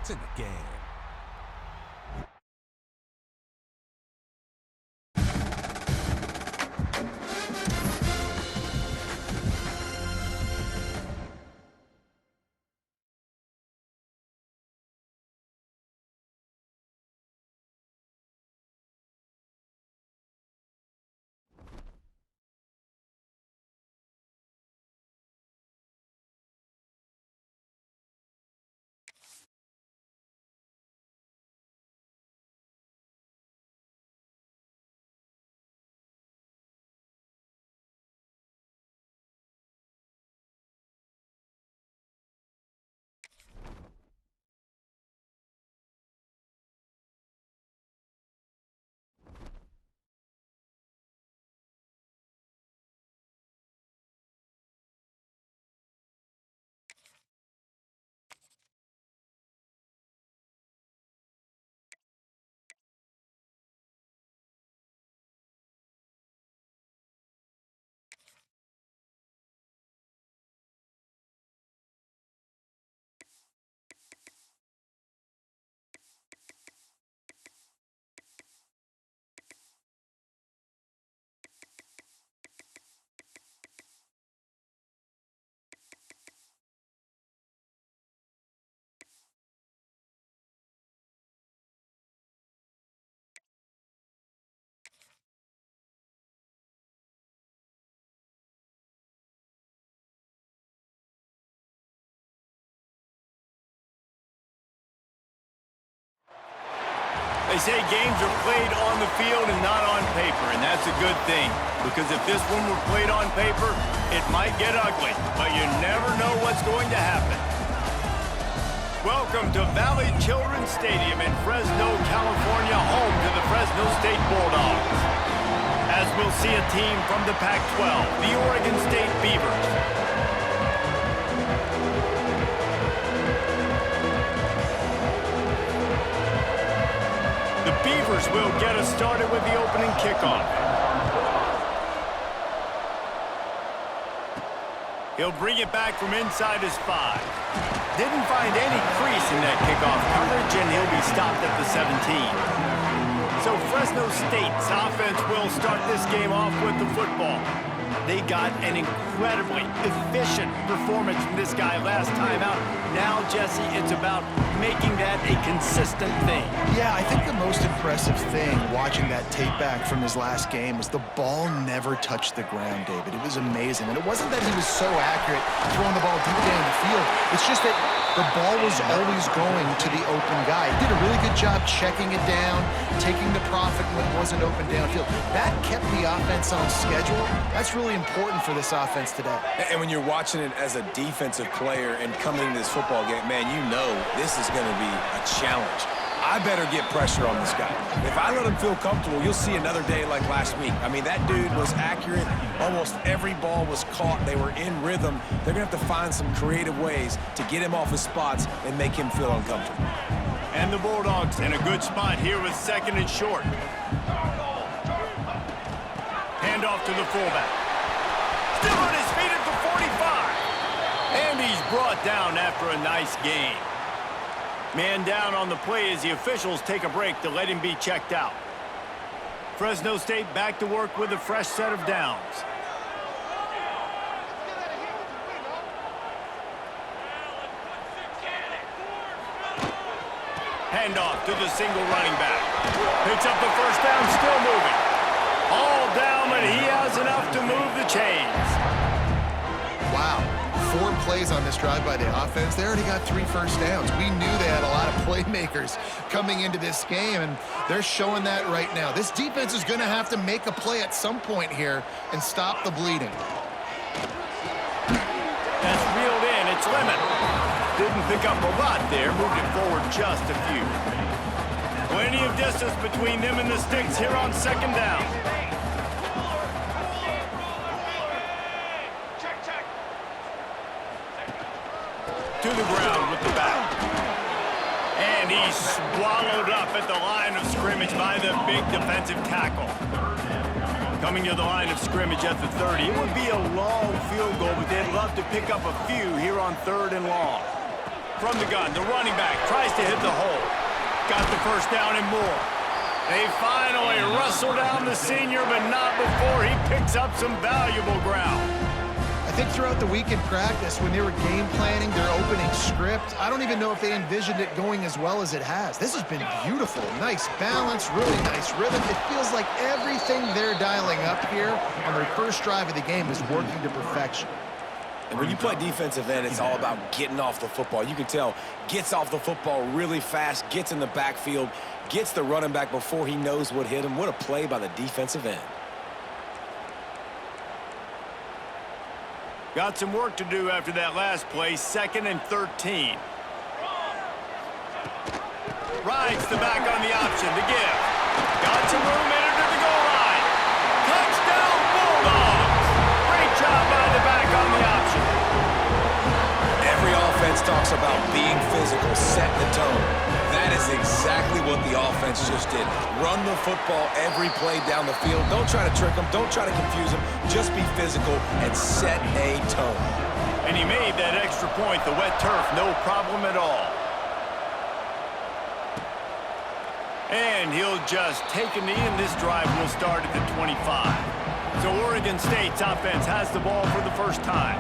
points in the game. They say games are played on the field and not on paper, and that's a good thing. Because if this one were played on paper, it might get ugly, but you never know what's going to happen. Welcome to Valley Children's Stadium in Fresno, California, home to the Fresno State Bulldogs. As we'll see a team from the Pac-12, the Oregon State Beavers. The Beavers will get us started with the opening kickoff. He'll bring it back from inside his 5. Didn't find any crease in that kickoff coverage, and he'll be stopped at the 17. So Fresno State's offense will start this game off with the football. They got an incredibly efficient performance from this guy last time out. Now, Jesse, it's about making that a consistent thing. Yeah, I think the most impressive thing watching that tape back from his last game was the ball never touched the ground, David. It was amazing. And it wasn't that he was so accurate throwing the ball deep down the field. It's just that the ball was always going to the open guy. He did a really good job checking it down, taking the profit when it wasn't open downfield. That kept the offense on schedule. That's really important for this offense today. And when you're watching it as a defensive player and coming into this football game, man, you know this is going to be a challenge. I better get pressure on this guy. If I let him feel comfortable, you'll see another day like last week. I mean, that dude was accurate. Almost every ball was caught. They were in rhythm. They're going to have to find some creative ways to get him off his spots and make him feel uncomfortable. And the Bulldogs in a good spot here with second and short. Hand off to the fullback. Still on his feet at the 45. And he's brought down after a nice gain. Man down on the play as the officials take a break to let him be checked out. Fresno State back to work with a fresh set of downs. Handoff to the single running back. Picks up the first down, still moving. All down, but he has enough to move the chains. Wow. 4 plays on this drive by the offense. They already got 3 first downs. We knew they had a lot of playmakers coming into this game, and they're showing that right now. This defense is going to have to make a play at some point here and stop the bleeding. That's reeled in. It's Lemon. Didn't pick up a lot there. Moved it forward just a few. Plenty of distance between them and the sticks here on second down. To the ground with the back. And he's swallowed up at the line of scrimmage by the big defensive tackle. Coming to the line of scrimmage at the 30. It would be a long field goal, but they'd love to pick up a few here on 3rd and long. From the gun, the running back tries to hit the hole. Got the first down and more. They finally wrestle down the senior, but not before he picks up some valuable ground. I think throughout the week in practice, when they were game planning their opening script, I don't even know if they envisioned it going as well as it has. This has been beautiful. Nice balance, really nice rhythm. It feels like everything they're dialing up here on their first drive of the game is working to perfection. And when you play defensive end, it's all about getting off the football. You can tell, gets off the football really fast, gets in the backfield, gets the running back before he knows what hit him. What a play by the defensive end. Got some work to do after that last play, 2nd and 13. Rides the back on the option, the give. Got some room in it to the goal line. Touchdown, Bulldogs! Great job by the back on the option. Every offense talks about being physical, set the tone. That is exactly what the offense just did. Run the football every play down the field. Don't try to trick them. Don't try to confuse them. Just be physical and set a tone. And he made that extra point, the wet turf, no problem at all. And he'll just take a knee, and this drive will start at the 25. So Oregon State's offense has the ball for the first time.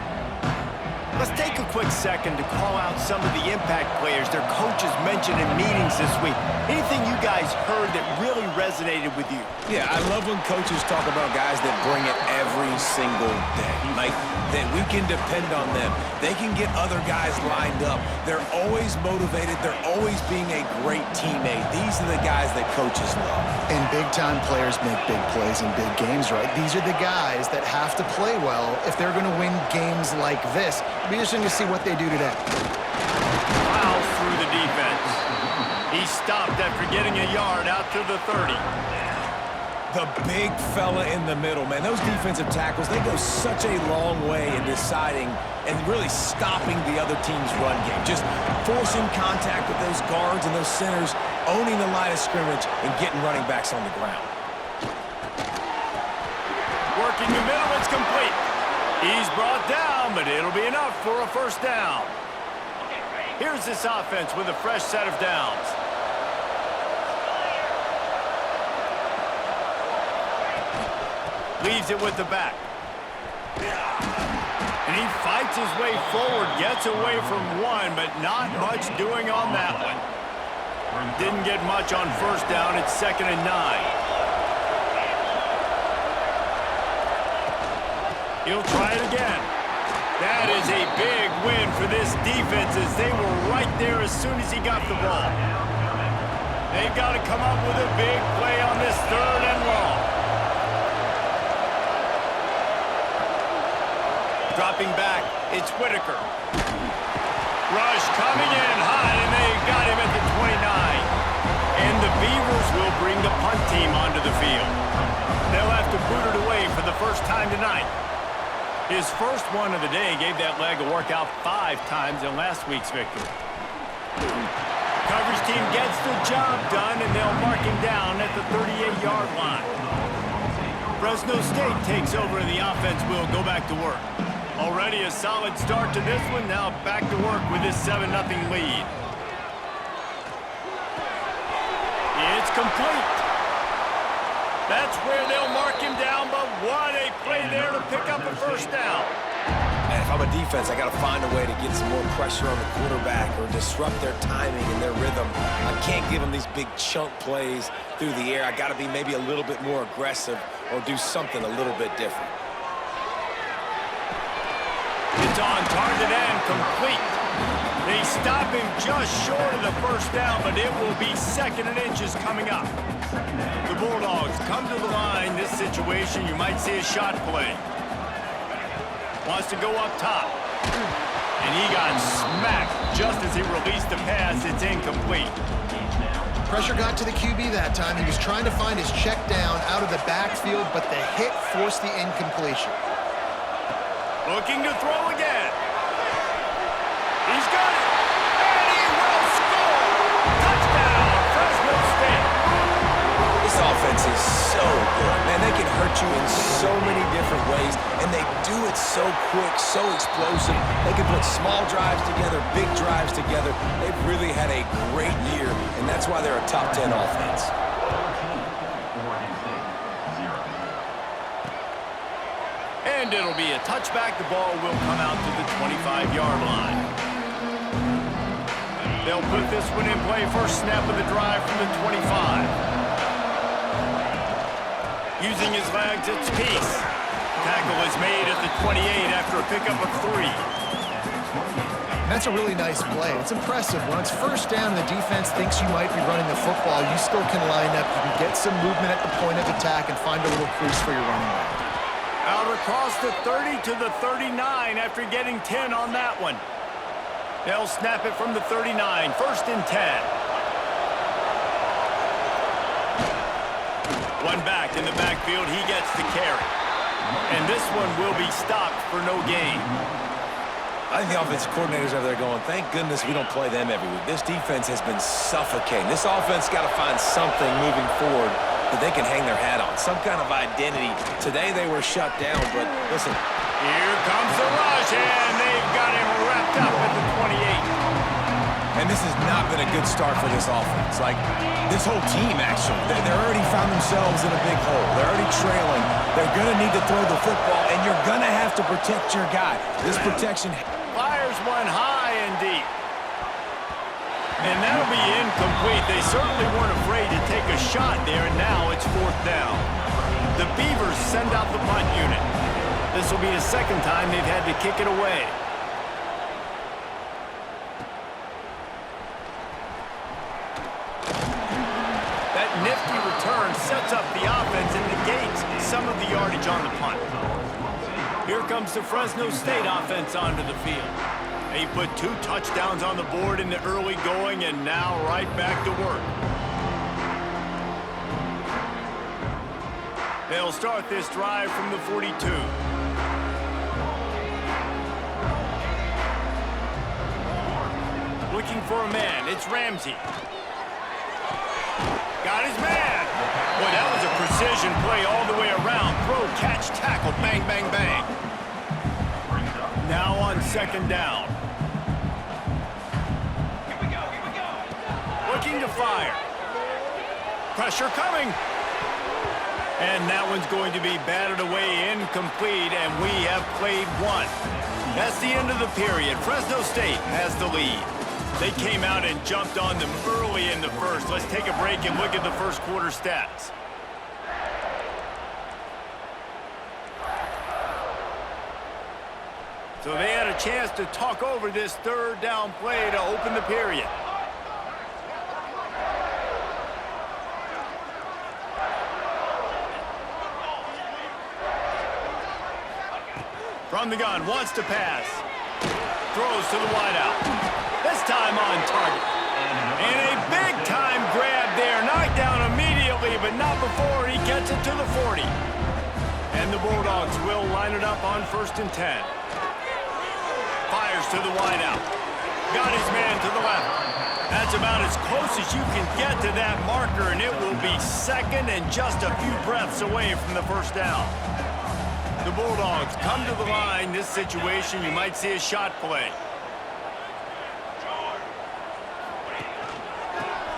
Let's take a quick second to call out some of the impact players their coaches mentioned in meetings this week. Anything you guys heard that really resonated with you? Yeah, I love when coaches talk about guys that bring it every single day. Like, that we can depend on them. They can get other guys lined up. They're always motivated. They're always being a great teammate. These are the guys that coaches love. And big-time players make big plays in big games, right? These are the guys that have to play well if they're going to win games like this. It'll be interesting to see what they do today. Plows through the defense. He stopped after getting a yard out to the 30. The big fella in the middle, man. Those defensive tackles, they go such a long way in deciding and really stopping the other team's run game. Just forcing contact with those guards and those centers, owning the line of scrimmage, and getting running backs on the ground. Working the middle, it's complete. He's brought down, but it'll be enough for a first down. Here's this offense with a fresh set of downs. Leaves it with the back. And he fights his way forward, gets away from one, but not much doing on that one. Didn't get much on first down. It's 2nd and 9. He'll try it again. That is a big win for this defense as they were right there as soon as he got the ball. They've got to come up with a big play on this 3rd and long. Dropping back, it's Whitaker. Rush coming in high, and they got him at the 29. And the Beavers will bring the punt team onto the field. They'll have to boot it away for the first time tonight. His first one of the day gave that leg a workout 5 times in last week's victory. Coverage team gets the job done, and they'll mark him down at the 38-yard line. Fresno State takes over, and the offense will go back to work. Already a solid start to this one. Now back to work with this 7-0 lead. It's complete. That's where they'll mark him down, but what a play there to pick up a first down. Man, if I'm a defense, I got to find a way to get some more pressure on the quarterback or disrupt their timing and their rhythm. I can't give them these big chunk plays through the air. I got to be maybe a little bit more aggressive or do something a little bit different. It's on target and complete. They stop him just short of the first down, but it will be 2nd and inches coming up. The Bulldogs come to the line. This situation, you might see a shot play. Wants to go up top. And he got smacked just as he released the pass. It's incomplete. Pressure got to the QB that time. He was trying to find his check down out of the backfield, but the hit forced the incompletion. Looking to throw again. He's got it. And he will score. Touchdown, Fresno State. This offense is so good. Man, they can hurt you in so many different ways, and they do it so so quick, so explosive. They can put small drives together, big drives together. They've really had a great year, and that's why they're a top 10 offense. And it'll be a touchback. The ball will come out to the 25-yard line. They'll put this one in play. First snap of the drive from the 25. Using his legs, it's Peace. Tackle is made at the 28 after a pickup of 3. That's a really nice play. It's impressive. When it's first down and the defense thinks you might be running the football, you still can line up. You can get some movement at the point of attack and find a little crease for your running back. Out across the 30 to the 39 after getting 10 on that one. They'll snap it from the 39. First and 10. One back in the backfield. He gets the carry. And this one will be stopped for no gain. I think the offensive coordinators over there going, thank goodness we don't play them every week. This defense has been suffocating. This offense got to find something moving forward that they can hang their hat on, some kind of identity. Today they were shut down, but listen. Here comes the rush, and they've got him wrapped up at the 28. And this has not been a good start for this offense. Like, this whole team, actually. They're already found themselves in a big hole. They're already trailing. They're going to need to throw the football, and you're going to have to protect your guy. This protection... Fires one high and deep. And that'll be incomplete. They certainly weren't afraid to take a shot there, and now it's 4th down. The Beavers send out the punt unit. This will be the second time they've had to kick it away. That nifty return sets up the offense and negates some of the yardage on the punt. Here comes the Fresno State offense onto the field. They put 2 touchdowns on the board in the early going, and now right back to work. They'll start this drive from the 42. Looking for a man. It's Ramsey. Got his man. Boy, that was a precision play all the way around. Throw, catch, tackle, bang, bang, bang. Now on 2nd down. Looking to fire. Pressure coming. And that one's going to be batted away, incomplete, and we have played 1. That's the end of the period. Fresno State has the lead. They came out and jumped on them early in the first. Let's take a break and look at the first quarter stats. So they had a chance to talk over this 3rd down play to open the period. From the gun, wants to pass. Throws to the wideout. This time on target. And a big-time grab there. Knocked down immediately, but not before he gets it to the 40. And the Bulldogs will line it up on 1st and 10. Fires to the wideout. Got his man to the left. That's about as close as you can get to that marker, and it will be 2nd and just a few breaths away from the 1st down. The Bulldogs come to the line. This situation, you might see a shot play.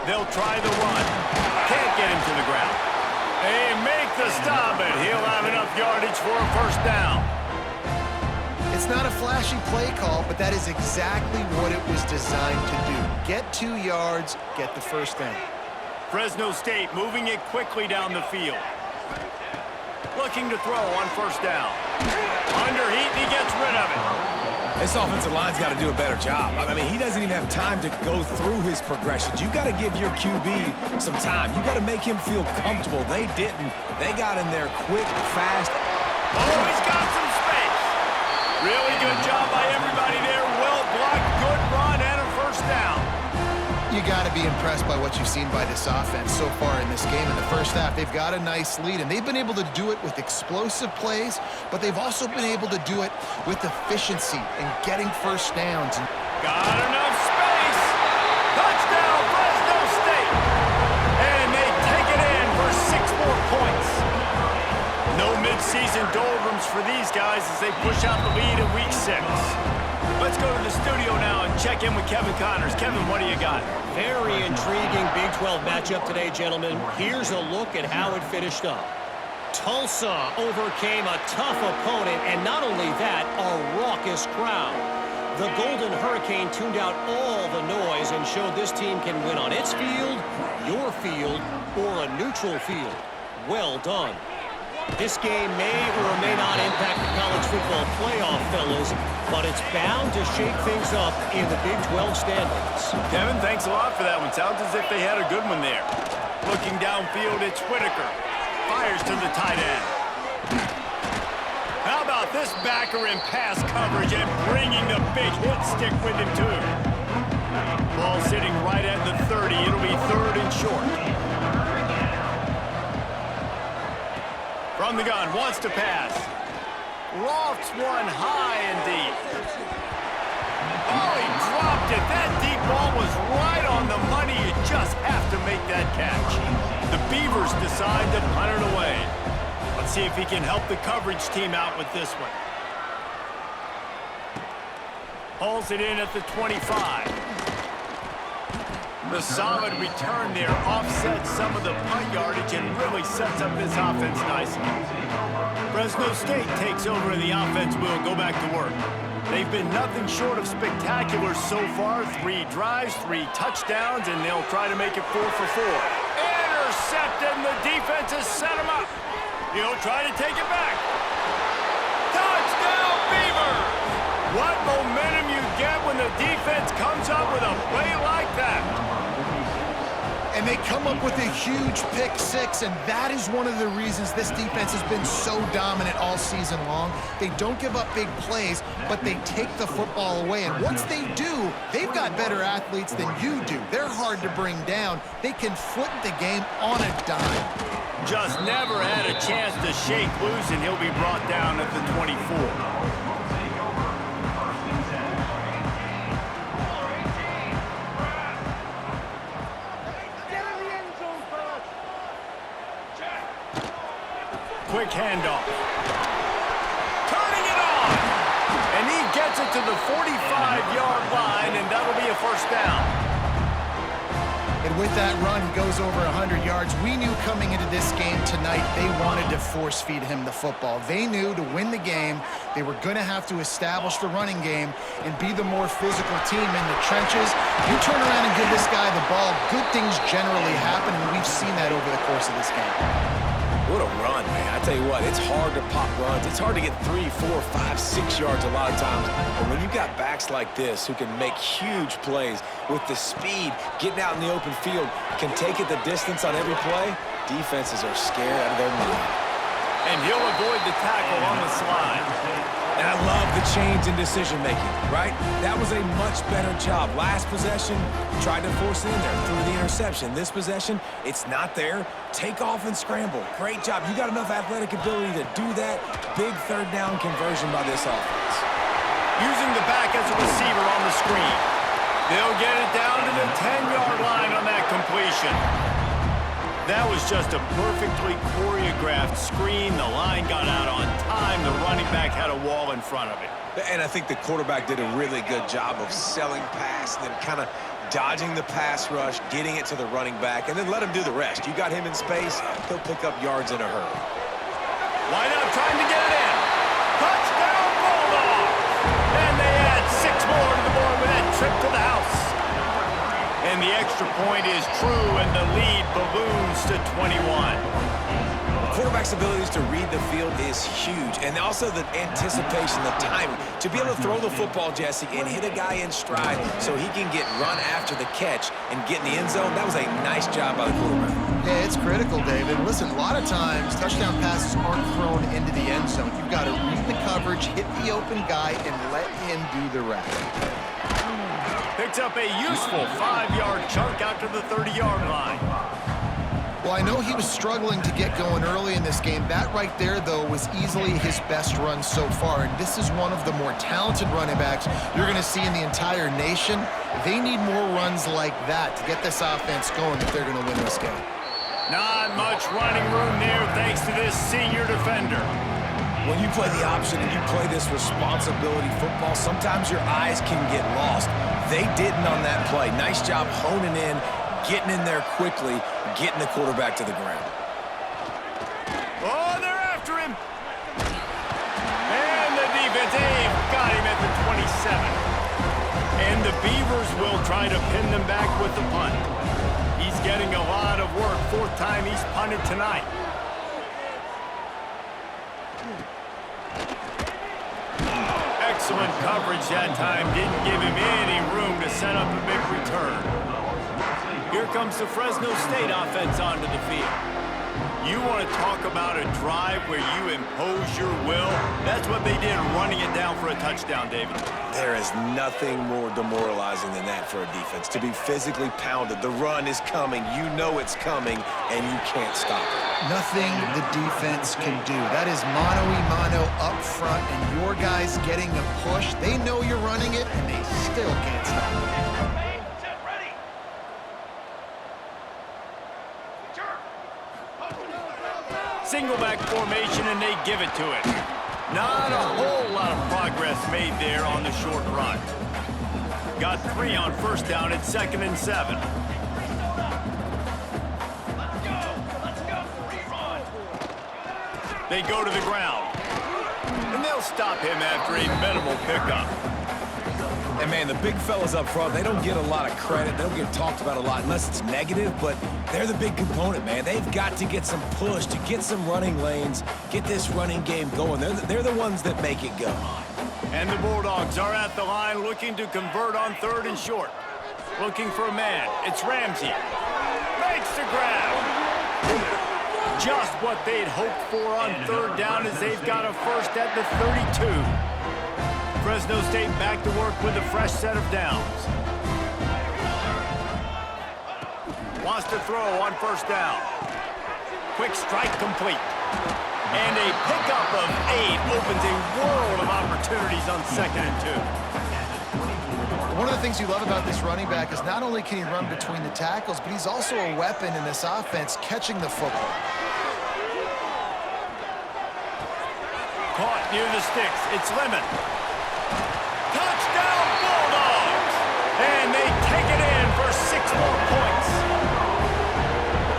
They'll try the run. Can't get him to the ground. They make the stop, and he'll have enough yardage for a 1st down. It's not a flashy play call, but that is exactly what it was designed to do. Get 2 yards, get the 1st down. Fresno State moving it quickly down the field. Looking to throw on 1st down. Under heat, and he gets rid of it. This offensive line's got to do a better job. I mean, he doesn't even have time to go through his progressions. You got to give your QB some time. You got to make him feel comfortable. They didn't. They got in there quick, fast. Oh, he's got some space. Really good job by everybody there. Well blocked, good run, and a 1st down. You got to be impressed by what you've seen by this offense so far in this game. In the first half, they've got a nice lead, and they've been able to do it with explosive plays, but they've also been able to do it with efficiency and getting 1st downs. Got enough space. Touchdown, Fresno State. And they take it in for 6 more points. No Mid-season doldrums for these guys as they push out the lead in Week 6. Let's go to the studio now and check in with Kevin Connors. Kevin, what do you got? Very intriguing Big 12 matchup today, gentlemen. Here's a look at how it finished up. Tulsa overcame a tough opponent, and not only that, a raucous crowd. The Golden Hurricane tuned out all the noise and showed this team can win on its field, your field, or a neutral field. Well done. This game may or may not impact the college football playoff, fellas, but it's bound to shake things up in the Big 12 standings. Kevin, thanks a lot for that one. Sounds as if they had a good one there. Looking downfield, it's Whitaker. Fires to the tight end. How about this backer in pass coverage and bringing the big hit stick with him, too? Ball sitting right at the 30. It'll be 3rd and short. From the gun, wants to pass. Lofts one high and deep. Oh, he dropped it. That deep ball was right on the money. You just have to make that catch. The Beavers decide to punt it away. Let's see if he can help the coverage team out with this one. Hauls it in at the 25. The solid return there offsets some of the punt yardage and really sets up this offense nicely. Fresno State takes over and the offense will go back to work. They've been nothing short of spectacular so far. 3 drives, 3 touchdowns, and they'll try to make it 4 for 4. Intercepted, and the defense has set him up. He'll try to take it back. Touchdown, Beavers! What momentum you get when the defense comes up with a play like that. And they come up with a huge pick 6, and that is one of the reasons this defense has been so dominant all season long. They don't give up big plays, but they take the football away. And once they do, they've got better athletes than you do. They're hard to bring down. They can flip the game on a dime. Just never had a chance to shake loose, and he'll be brought down at the 24. Quick handoff. Turning it on. And he gets it to the 45-yard line, and that'll be a 1st down. And with that run, he goes over 100 yards. We knew coming into this game tonight they wanted to force-feed him the football. They knew to win the game, they were going to have to establish the running game and be the more physical team in the trenches. You turn around and give this guy the ball, good things generally happen, and we've seen that over the course of this game. What a run, man. I tell you what, it's hard to pop runs. It's hard to get 3, 4, 5, 6 yards a lot of times. But when you've got backs like this who can make huge plays with the speed, getting out in the open field, can take it the distance on every play, defenses are scared out of their mind. And he'll avoid the tackle on the slide. And I love the change in decision-making, right? That was a much better job. Last possession, tried to force it in there through the interception. This possession, it's not there. Take off and scramble. Great job. You got enough athletic ability to do that. Big 3rd down conversion by this offense. Using the back as a receiver on the screen. They'll get it down to the 10-yard line on that completion. That was just a perfectly choreographed screen. The line got out on time. The running back had a wall in front of it. And I think the quarterback did a really good job of selling pass and then kind of dodging the pass rush, getting it to the running back, and then let him do the rest. You got him in space, he'll pick up yards in a hurry. Line out trying to get it in. Touchdown, Bulldogs! And they add 6 more to the board with that trip to the house. And the extra point is true, and the lead balloons to 21. Quarterback's abilities to read the field is huge, and also the anticipation, the timing. To be able to throw the football, Jesse, and hit a guy in stride so he can get run after the catch and get in the end zone, that was a nice job by the quarterback. Yeah, it's critical, David. Listen, a lot of times touchdown passes aren't thrown into the end zone. You've got to read the coverage, hit the open guy, and let him do the rest. Picks up a useful 5-yard chunk out to the 30-yard line. Well, I know he was struggling to get going early in this game. That right there, though, was easily his best run so far. And this is one of the more talented running backs you're going to see in the entire nation. They need more runs like that to get this offense going if they're going to win this game. Not much running room there thanks to this senior defender. When you play the option and you play this responsibility football, sometimes your eyes can get lost. They didn't on that play. Nice job honing in, getting in there quickly, getting the quarterback to the ground. Oh, they're after him. And the defense, they've got him at the 27. And the Beavers will try to pin them back with the punt. He's getting a lot of work. Fourth time he's punted tonight. Excellent coverage that time. Didn't give him any room to set up a big return. Here comes the Fresno State offense onto the field. You want to talk about a drive where you impose your will? That's what they did, running it down for a touchdown, David. There is nothing more demoralizing than that for a defense. To be physically pounded, the run is coming, you know it's coming, and you can't stop it. Nothing the defense can do. That is mano-a-mano up front, and your guys getting the push. They know you're running it, and they still can't stop it. Single back formation, and they give it to it. Not a whole lot of progress made there on the short run. Got 3 on first down at 2nd and 7. They go to the ground. And they'll stop him after a minimal pickup. And, man, the big fellas up front, they don't get a lot of credit. They don't get talked about a lot unless it's negative, but they're the big component, man. They've got to get some push, to get some running lanes, get this running game going. They're the ones that make it go. And the Bulldogs are at the line looking to convert on 3rd and short. Looking for a man. It's Ramsey. Makes the grab. Just what they'd hoped for on 3rd down as they've got a first at the 32. Fresno State back to work with a fresh set of downs. Wants to throw on 1st down. Quick strike complete. And a pickup of 8 opens a world of opportunities on 2nd and 2. One of the things you love about this running back is not only can he run between the tackles, but he's also a weapon in this offense catching the football. Caught near the sticks. It's Lemon. Touchdown Bulldogs! And they take it in for 6 more points.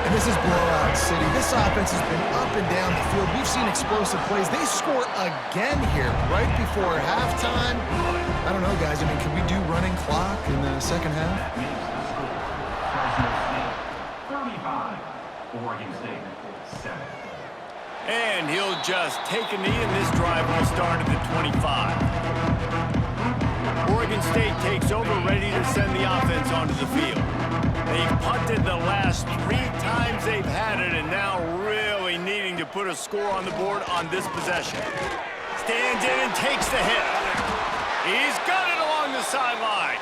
And this is blowout city. This offense has been up and down the field. We've seen explosive plays. They score again here right before halftime. I don't know, guys. I mean, can we do running clock in the second half? 35. Oregon State 7. And he'll just take a knee, and this drive will start at the 25. Oregon State takes over, ready to send the offense onto the field. They've punted the last 3 times they've had it, and now really needing to put a score on the board on this possession. Stands in and takes the hit. He's got it along the sideline.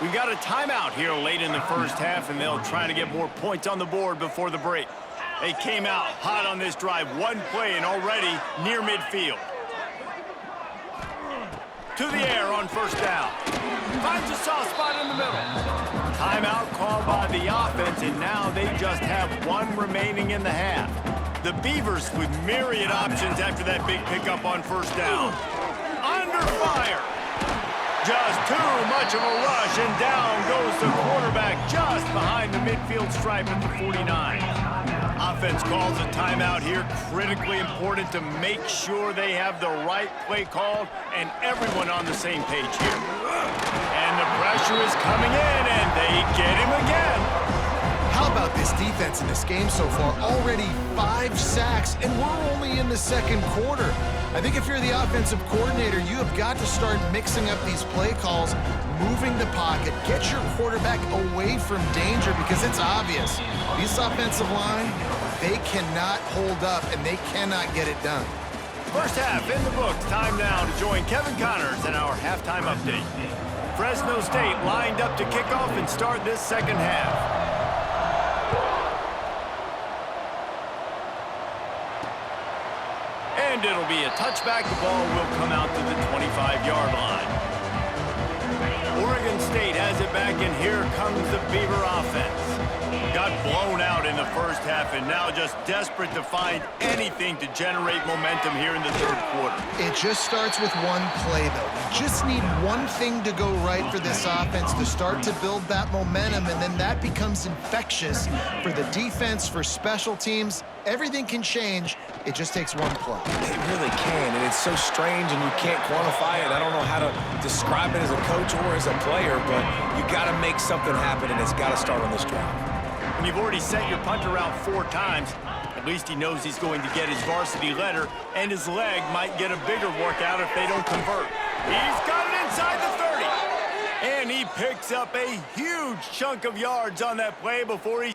We've got a timeout here late in the first half, and they'll try to get more points on the board before the break. They came out hot on this drive. 1 play and already near midfield. To the air on 1st down. Finds a soft spot in the middle. Timeout called by the offense, and now they just have 1 remaining in the half. The Beavers with myriad options after that big pickup on 1st down. Under fire. Just too much of a rush, and down goes the quarterback just behind the midfield stripe at the 49. Offense calls a timeout here. Critically important to make sure they have the right play called and everyone on the same page here. And the pressure is coming in, and they get him again. How about this defense in this game so far? Already 5 sacks, and we're only in the 2nd quarter. I think if you're the offensive coordinator, you have got to start mixing up these play calls, moving the pocket, get your quarterback away from danger, because it's obvious. This offensive line, they cannot hold up, and they cannot get it done. First half in the books. Time now to join Kevin Connors in our halftime update. Fresno State lined up to kick off and start this 2nd half. And it'll be a touchback. The ball will come out to the 25-yard line. Oregon State has it back, and here comes the Beaver offense. Got blown out in the first first half and now just desperate to find anything to generate momentum here in the third quarter. It just starts with one play, though. You just need one thing to go right for this offense to start to build that momentum, and then that becomes infectious for the defense, for special teams. Everything can change. It just takes one play. It really can, and it's so strange, and you can't quantify it. I don't know how to describe it as a coach or as a player, but you got to make something happen, and it's got to start on this drive. When you've already sent your punter out 4 times, at least he knows he's going to get his varsity letter, and his leg might get a bigger workout if they don't convert. He's got it inside the 30, and he picks up a huge chunk of yards on that play before he...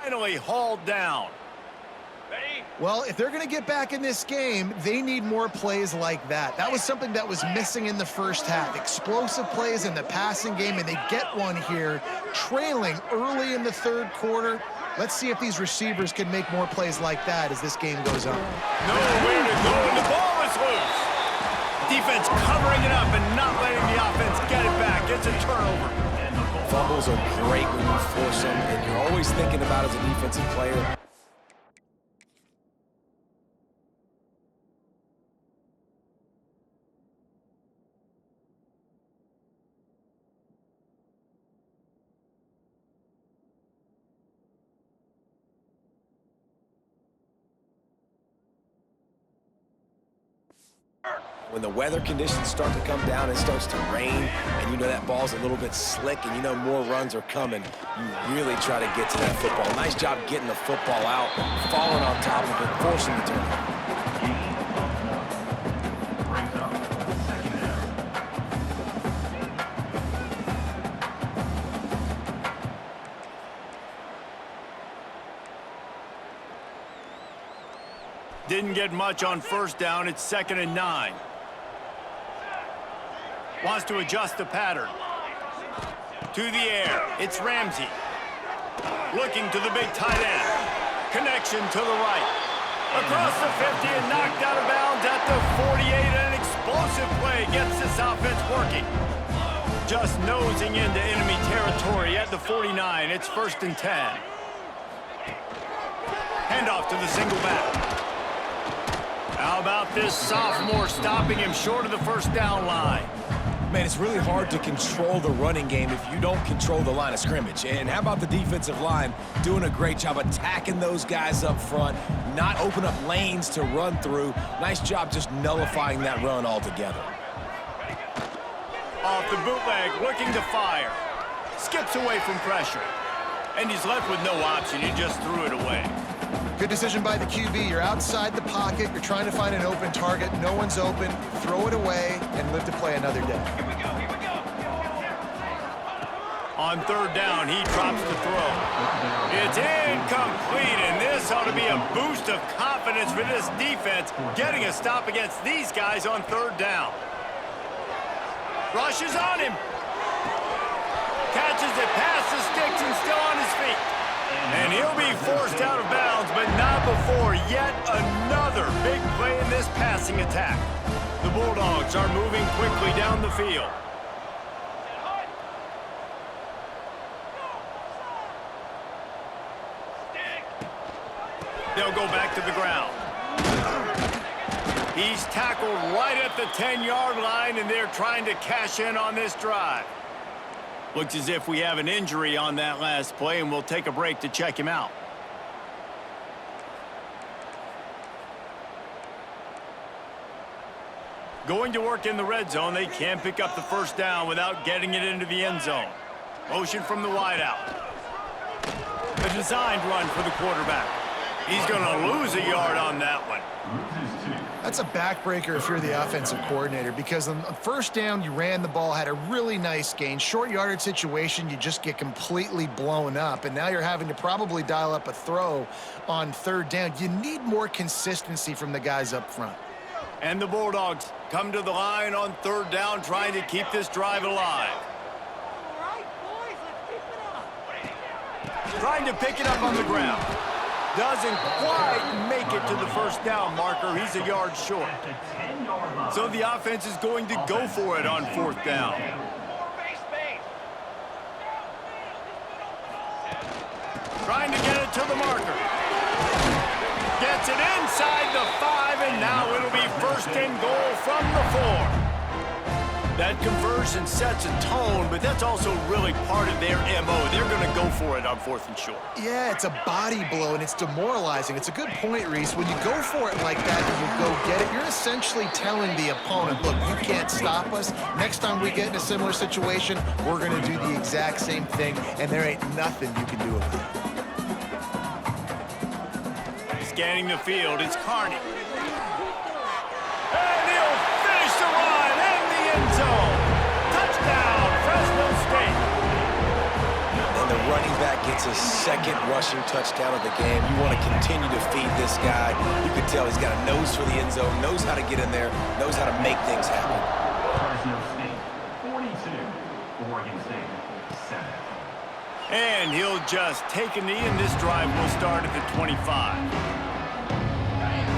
finally hauled down. Well, if they're going to get back in this game, they need more plays like that. That was something that was missing in the first half. Explosive plays in the passing game, and they get one here, trailing early in the third quarter. Let's see if these receivers can make more plays like that as this game goes on. Nowhere to go, and the ball is loose. Defense covering it up and not letting the offense get it back. It's a turnover. Fumbles are great when you force them, and you're always thinking about as a defensive player. When the weather conditions start to come down, it starts to rain, and you know that ball's a little bit slick, and you know more runs are coming, you really try to get to that football. Nice job getting the football out, falling on top of it, forcing the turnover. Brings up second down. Didn't get much on first down. It's 2nd and 9. Wants to adjust the pattern. To the air. It's Ramsey. Looking to the big tight end. Connection to the right. Across the 50 and knocked out of bounds at the 48. An explosive play gets this offense working. Just nosing into enemy territory at the 49. It's 1st and 10. Handoff to the single back. How about this sophomore stopping him short of the first down line? Man, it's really hard to control the running game if you don't control the line of scrimmage. And how about the defensive line doing a great job attacking those guys up front, not open up lanes to run through. Nice job just nullifying that run altogether. Off the bootleg, looking to fire. Skips away from pressure. And he's left with no option. He just threw it away. Good decision by the QB. You're outside the pocket. You're trying to find an open target. No one's open. Throw it away and live to play another day. On 3rd down, he drops the throw. It's incomplete, and this ought to be a boost of confidence for this defense, getting a stop against these guys on 3rd down. Rushes on him. Catches it past the sticks and still on his feet. And he'll be forced out of bounds, but not before yet another big play in this passing attack. The Bulldogs are moving quickly down the field. They'll go back to the ground. He's tackled right at the 10-yard line, and they're trying to cash in on this drive. Looks as if we have an injury on that last play, and we'll take a break to check him out. Going to work in the red zone, they can't pick up the first down without getting it into the end zone. Motion from the wideout. A designed run for the quarterback. He's going to lose a yard on that one. That's a backbreaker if you're the offensive coordinator, because on first down, you ran the ball, had a really nice gain. Short yardage situation, you just get completely blown up, and now you're having to probably dial up a throw on 3rd down. You need more consistency from the guys up front. And the Bulldogs come to the line on 3rd down, trying to keep this drive alive. Trying to pick it up on the ground. Doesn't quite make it to the first down marker. He's a yard short. So the offense is going to go for it on 4th down. Trying to get it to the marker. Gets it inside the 5, and now it'll be 1st and goal from the 4. That conversion sets a tone, but that's also really part of their MO. They're going to go for it on 4th and short. Yeah, it's a body blow, and it's demoralizing. It's a good point, Reese. When you go for it like that and you go get it, you're essentially telling the opponent, look, you can't stop us. Next time we get in a similar situation, we're going to do the exact same thing, and there ain't nothing you can do about it. Scanning the field, it's Carney. And he'll finish the run in the end zone. Touchdown, Fresno State. And the running back gets his 2nd rushing touchdown of the game. You want to continue to feed this guy. You can tell he's got a nose for the end zone, knows how to get in there, knows how to make things happen. Fresno State 42, Oregon State 7. And he'll just take a knee, and this drive will start at the 25.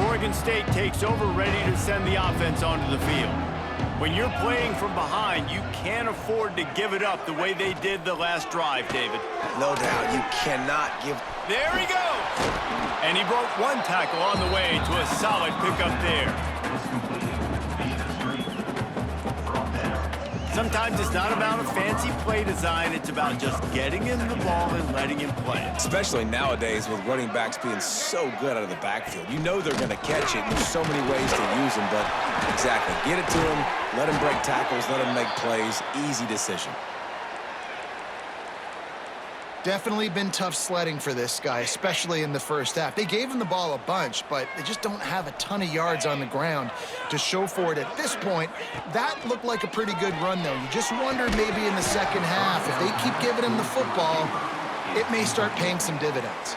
Oregon State takes over, ready to send the offense onto the field. When you're playing from behind, you can't afford to give it up the way they did the last drive, David. No doubt, you cannot give... There he goes! And he broke 1 tackle on the way to a solid pickup there. Sometimes it's not about a fancy play design, it's about just getting him the ball and letting him play. Especially nowadays with running backs being so good out of the backfield. You know they're going to catch it, and there's so many ways to use them, but exactly. Get it to him, let him break tackles, let him make plays. Easy decision. Definitely been tough sledding for this guy, especially in the first half. They gave him the ball a bunch, but they just don't have a ton of yards on the ground to show for it at this point. That looked like a pretty good run, though. You just wonder maybe in the second half, if they keep giving him the football, it may start paying some dividends.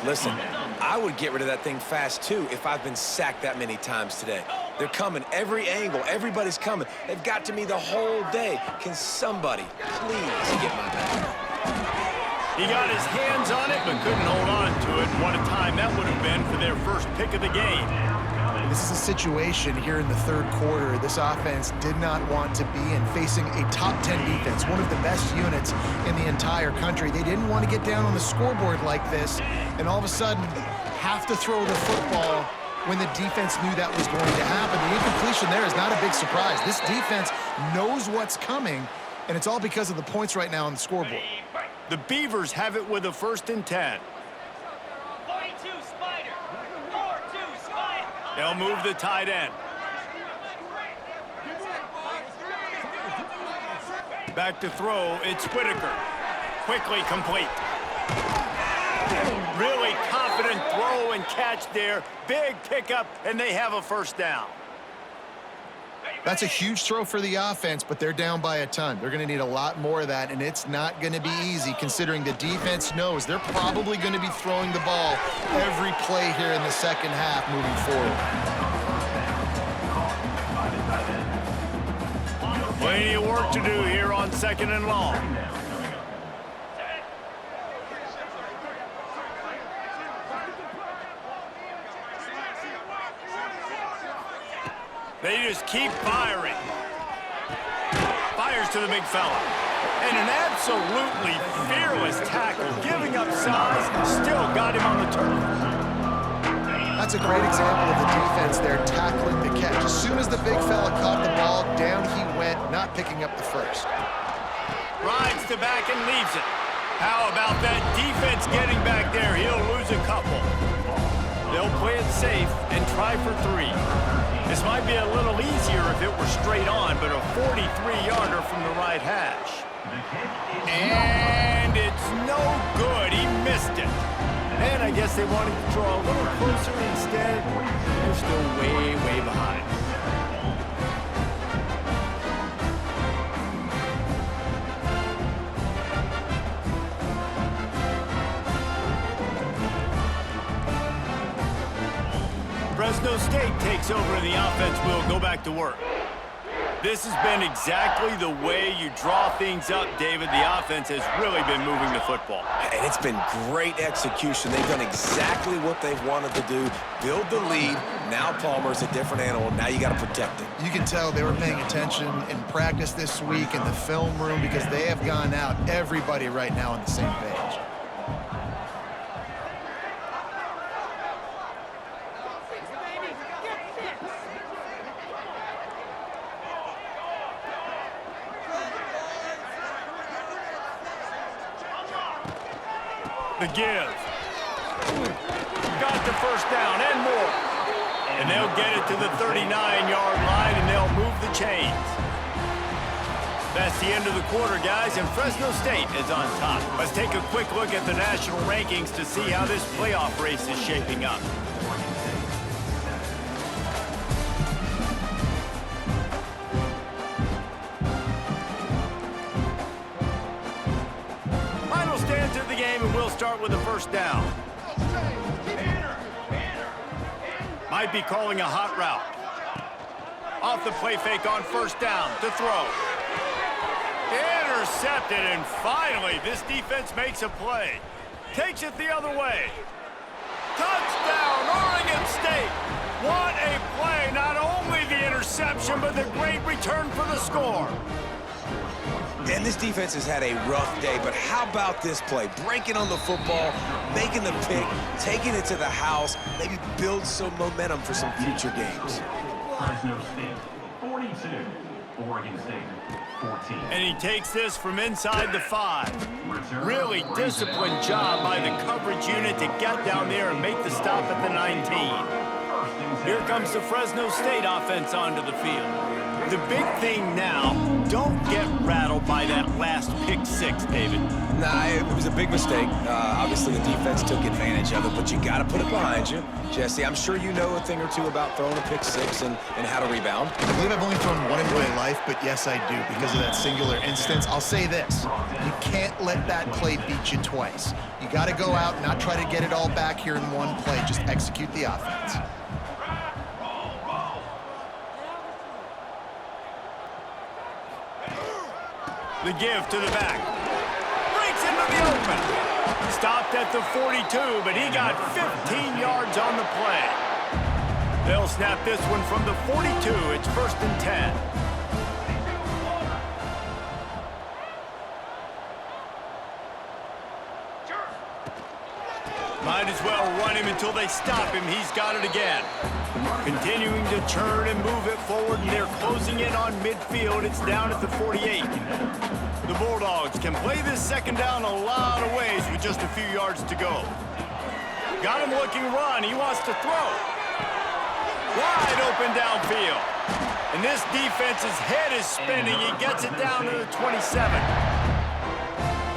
Listen, I would get rid of that thing fast, too, if I've been sacked that many times today. They're coming every angle. Everybody's coming. They've got to me the whole day. Can somebody please get my back? He got his hands on it, but couldn't hold on to it. What a time that would have been for their first pick of the game. This is a situation here in the 3rd quarter this offense did not want to be in, facing a top 10 defense, one of the best units in the entire country. They didn't want to get down on the scoreboard like this, and all of a sudden have to throw the football when the defense knew that was going to happen. The incompletion there is not a big surprise. This defense knows what's coming, and it's all because of the points right now on the scoreboard. The Beavers have it with a 1st and 10. 42 Spider. 42 Spider. They'll move the tight end. Back to throw, it's Whitaker. Quickly complete. Really confident throw and catch there. Big pickup, and they have a 1st down. That's a huge throw for the offense, but they're down by a ton. They're going to need a lot more of that, and it's not going to be easy considering the defense knows they're probably going to be throwing the ball every play here in the second half moving forward. Plenty of work to do here on 2nd and long. They just keep firing. Fires to the big fella. And an absolutely fearless tackle, giving up size, still got him on the turf. That's a great example of the defense there tackling the catch. As soon as the big fella caught the ball, down he went, not picking up the first. Rides to back and leaves it. How about that defense getting back there? He'll lose a couple. They'll play it safe and try for 3. This might be a little easier if it were straight on, but a 43-yarder from the right hash. And it's no good. He missed it. And I guess they wanted to draw a little closer instead. They're still way, way behind. Fresno State takes over and the offense will go back to work. This has been exactly the way you draw things up, David. The offense has really been moving the football. And it's been great execution. They've done exactly what they've wanted to do. Build the lead. Now Palmer's a different animal. Now you got to protect it. You can tell they were paying attention in practice this week in the film room because they have gone out, everybody right now on the same page. The give. Got the first down and more. And they'll get it to the 39-yard line, and they'll move the chains. That's the end of the quarter, guys, and Fresno State is on top. Let's take a quick look at the national rankings to see how this playoff race is shaping up. Final stands of the game, and we'll start with a first down. Might be calling a hot route. Off the play fake on first down to throw. Intercepted, and finally this defense makes a play. Takes it the other way. Touchdown, Oregon State. What a play. Not only the interception, but the great return for the score. And this defense has had a rough day, but how about this play? Breaking on the football, making the pick, taking it to the house, maybe build some momentum for some future games. Fresno State, 42. Oregon State, 14. And he takes this from inside the 5. Really disciplined job by the coverage unit to get down there and make the stop at the 19. Here comes the Fresno State offense onto the field. The big thing now, don't get rattled by that last pick 6, David. Nah, it was a big mistake. Obviously, the defense took advantage of it, but you got to put it behind you. Jesse, I'm sure you know a thing or two about throwing a pick 6 and how to rebound. I believe I've only thrown one in my life, but yes, I do because of that singular instance. I'll say this. You can't let that play beat you twice. You got to go out, not try to get it all back here in one play. Just execute the offense. The give to the back. Breaks into the open. Stopped at the 42, but he got 15 yards on the play. They'll snap this one from the 42. It's 1st and 10. Might as well run him until they stop him. He's got it again. Continuing to turn and move it forward, and they're closing in on midfield. It's down at the 48. The Bulldogs can play this second down a lot of ways with just a few yards to go. Got him looking run. He wants to throw. Wide open downfield. And this defense's head is spinning. He gets it down to the 27.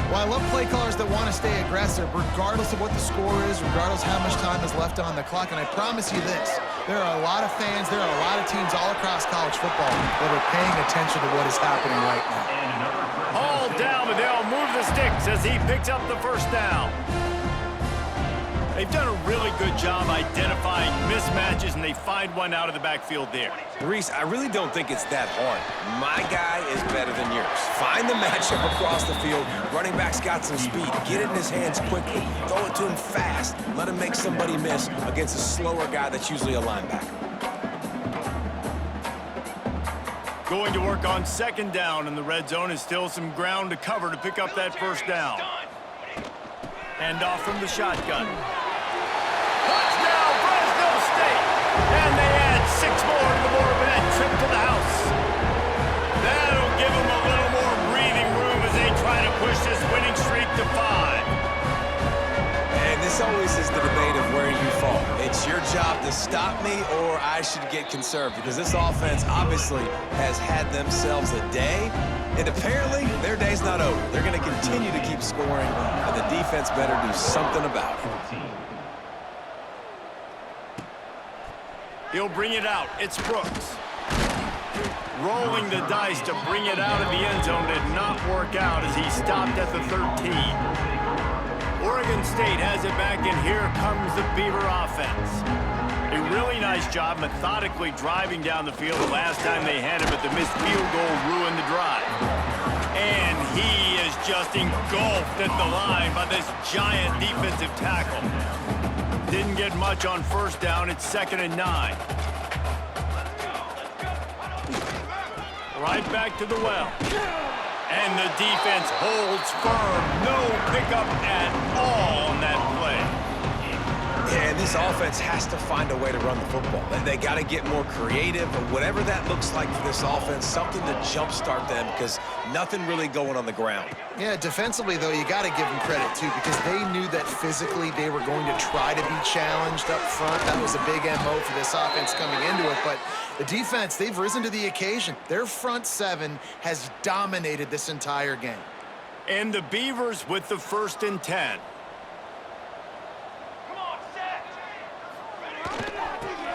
Well, I love play callers that want to stay aggressive, regardless of what the score is, regardless how much time is left on the clock. And I promise you this, there are a lot of fans, there are a lot of teams all across college football that are paying attention to what is happening right now. All down, but they'll move the sticks as he picks up the first down. They've done a really good job identifying mismatches, and they find one out of the backfield there. Reese, I really don't think it's that hard. My guy is better than yours. Find the matchup across the field. Running back's got some speed. Get it in his hands quickly. Throw it to him fast. Let him make somebody miss against a slower guy that's usually a linebacker. Going to work on second down, and the red zone is still some ground to cover to pick up that first down. Hand off from the shotgun. Touchdown, Fresno State! And they add 6 more to the board with that trip to the house. That'll give them a little more breathing room as they try to push this winning streak to 5. And this always is the debate of where you fall. It's your job to stop me, or I should get conserved, because this offense obviously has had themselves a day, and apparently their day's not over. They're going to continue to keep scoring, and the defense better do something about it. He'll bring it out. It's Brooks. Rolling the dice to bring it out of the end zone did not work out as he stopped at the 13. Oregon State has it back, and here comes the Beaver offense. A really nice job methodically driving down the field. The last time they had him, but the missed field goal ruined the drive. And he is just engulfed at the line by this giant defensive tackle. Didn't get much on first down. It's 2nd and 9. Right back to the well. And the defense holds firm. No pickup at all on that play. Yeah, and this offense has to find a way to run the football. They got to get more creative, or whatever that looks like for this offense, something to jumpstart them, because nothing really going on the ground. Yeah, defensively, though, you got to give them credit, too, because they knew that physically they were going to try to be challenged up front. That was a big MO for this offense coming into it. But the defense, they've risen to the occasion. Their front seven has dominated this entire game. And the Beavers with the 1st and 10.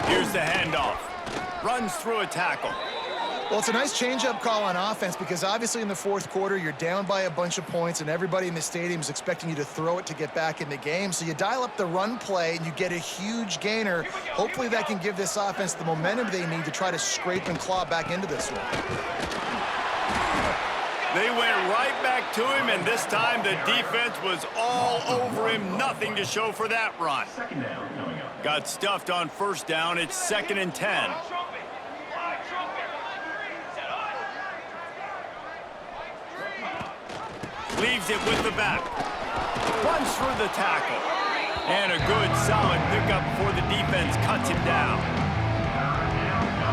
Here's the handoff. Runs through a tackle. Well, it's a nice change-up call on offense because obviously in the 4th quarter, you're down by a bunch of points and everybody in the stadium is expecting you to throw it to get back in the game. So you dial up the run play and you get a huge gainer. Hopefully that can give this offense the momentum they need to try to scrape and claw back into this one. They went right back to him, and this time the defense was all over him. Nothing to show for that run. 2nd down coming up. Got stuffed on 1st down. It's 2nd and 10. Leaves it with the back. Runs through the tackle. And a good, solid pickup before the defense cuts him down.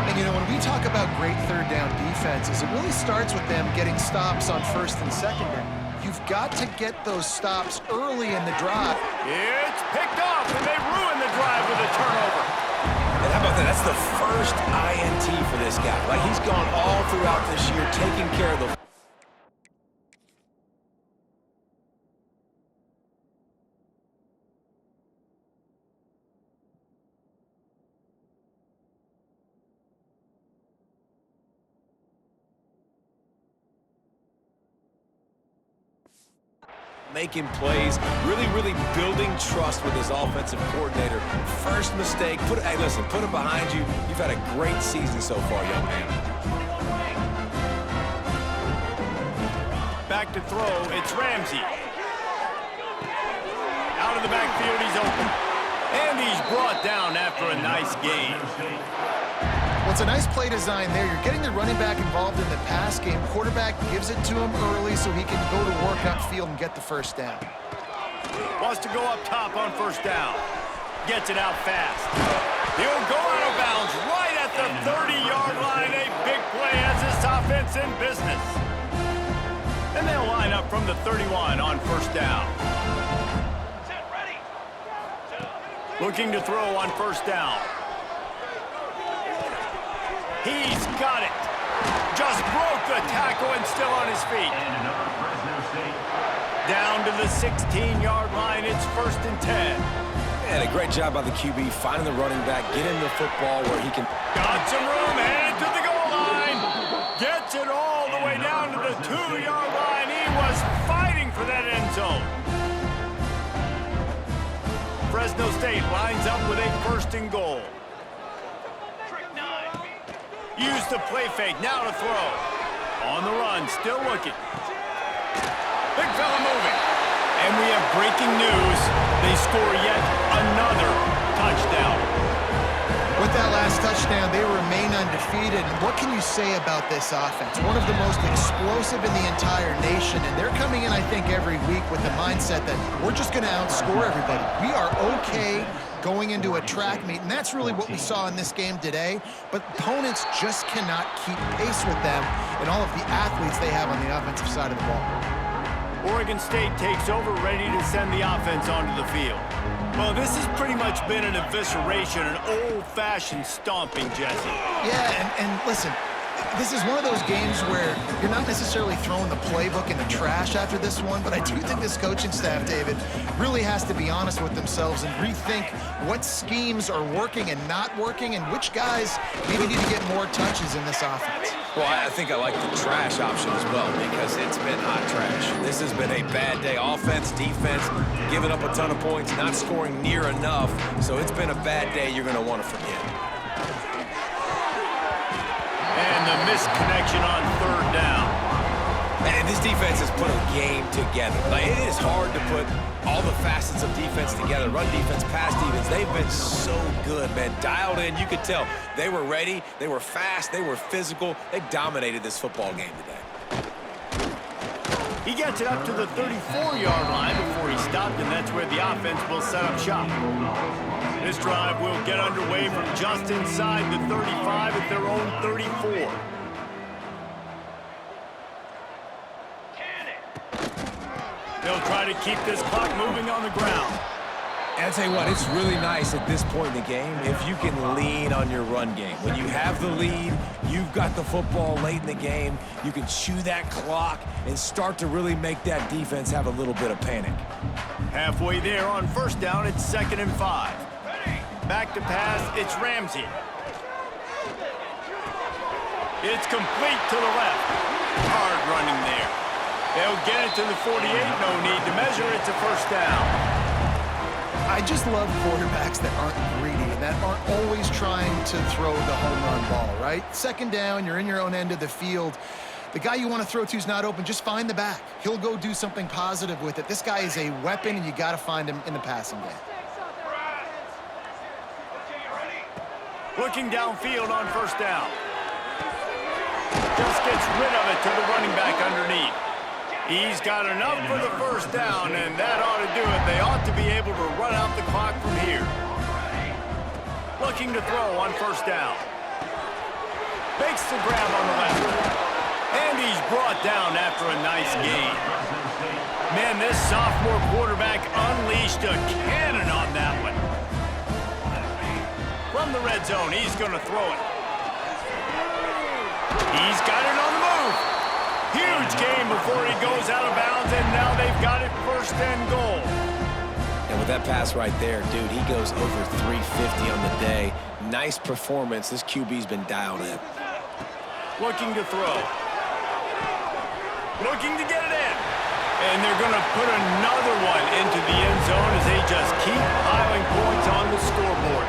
And, you know, when we talk about great 3rd down defenses, it really starts with them getting stops on 1st and 2nd down. You've got to get those stops early in the drive. It's picked off, and they ruin the drive with a turnover. And how about that? That's the first INT for this guy. Like, he's gone all throughout this year taking care of the... making plays, really building trust with his offensive coordinator. First mistake, hey, listen, put it behind you. You've had a great season so far, young man. Back to throw, it's Ramsey. Out of the backfield, he's open. And he's brought down after a nice gain. Well, it's a nice play design there. You're getting the running back involved in the pass game. Quarterback gives it to him early so he can go to work upfield and get the 1st down. Wants to go up top on 1st down. Gets it out fast. He'll go out of bounds right at the 30-yard line. A big play as this offense in business. And they'll line up from the 31 on 1st down. Looking to throw on 1st down. He's got it. Just broke the tackle and still on his feet. And another Fresno State. Down to the 16-yard line. It's 1st and 10. And a great job by the QB finding the running back, getting the football where he can... Got some room, headed to the goal line. Gets it all the way down to the 2-yard line. He was fighting for that end zone. Fresno State lines up with a 1st and goal. Use the play fake, now to throw. On the run, still looking. Big fella moving. And we have breaking news. They score yet another touchdown. With that last touchdown, they remain undefeated. And what can you say about this offense? One of the most explosive in the entire nation. And they're coming in, I think, every week with the mindset that we're just going to outscore everybody. We are okay going into a track meet, and that's really what we saw in this game today. But opponents just cannot keep pace with them and all of the athletes they have on the offensive side of the ball. Oregon State takes over, ready to send the offense onto the field. Well, this has pretty much been an evisceration, an old-fashioned stomping, Jesse. Yeah, and listen, This is one of those games where you're not necessarily throwing the playbook in the trash after this one, but I do think this coaching staff, David, really has to be honest with themselves and rethink what schemes are working and not working and which guys maybe need to get more touches in this offense. Well, I think I like the trash option as well because it's been hot trash. This has been a bad day. Offense, defense, giving up a ton of points, not scoring near enough. So it's been a bad day you're going to want to forget. And the missed connection on third down. And this defense has put a game together. Like, it is hard to put all the facets of defense together. Run defense, pass defense. They've been so good, man. Dialed in. You could tell they were ready. They were fast. They were physical. They dominated this football game today. He gets it up to the 34-yard line before he stopped, and that's where the offense will set up shop. This drive will get underway from just inside the 35 at their own 34. They'll try to keep this clock moving on the ground. And I'll tell you what, it's really nice at this point in the game if you can lean on your run game. When you have the lead, you've got the football late in the game, you can chew that clock and start to really make that defense have a little bit of panic. Halfway there on first down, it's 2nd and 5. Back to pass, it's Ramsey. It's complete to the left. Hard running there. They'll get it to the 48, no need to measure, it's a first down. I just love quarterbacks that aren't greedy and that aren't always trying to throw the home run ball, right? 2nd down, you're in your own end of the field. The guy you want to throw to is not open. Just find the back. He'll go do something positive with it. This guy is a weapon, and you got to find him in the passing game. Looking downfield on first down. Just gets rid of it to the running back underneath. He's got enough for the first down, and that ought to do it. They ought to be able to run out the clock from here. Looking to throw on first down. Makes the grab on the left. And he's brought down after a nice gain. Man, this sophomore quarterback unleashed a cannon on that one. From the red zone, he's going to throw it. He's got it on the move. Huge game before he goes out of bounds, and now they've got it 1st and goal. And with that pass right there, dude, he goes over 350 on the day. Nice performance. This QB's been dialed in. Looking to throw. Looking to get it in. And they're going to put another one into the end zone as they just keep piling points on the scoreboard.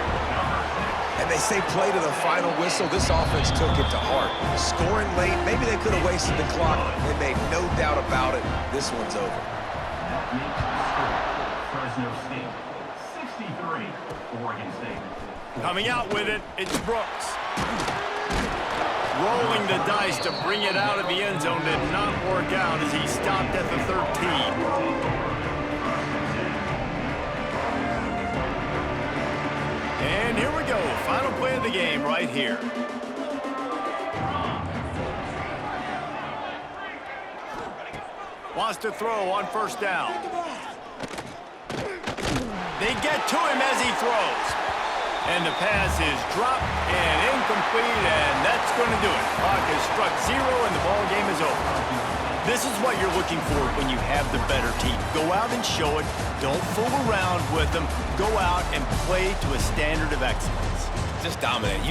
And they say play to the final whistle. This offense took it to heart. Scoring late, maybe they could have wasted the clock. They made no doubt about it. This one's over. That makes the score Fresno State 63, Oregon State. Coming out with it, it's Brooks. Rolling the dice to bring it out of the end zone did not work out as he stopped at the 13. And here we go, final play of the game right here. Wants to throw on first down. They get to him as he throws. And the pass is dropped and incomplete, and that's going to do it. Clock has struck 0, and the ball game is over. This is what you're looking for when you have the better team. Go out and show it. Don't fool around with them. Go out and play to a standard of excellence. Just dominate.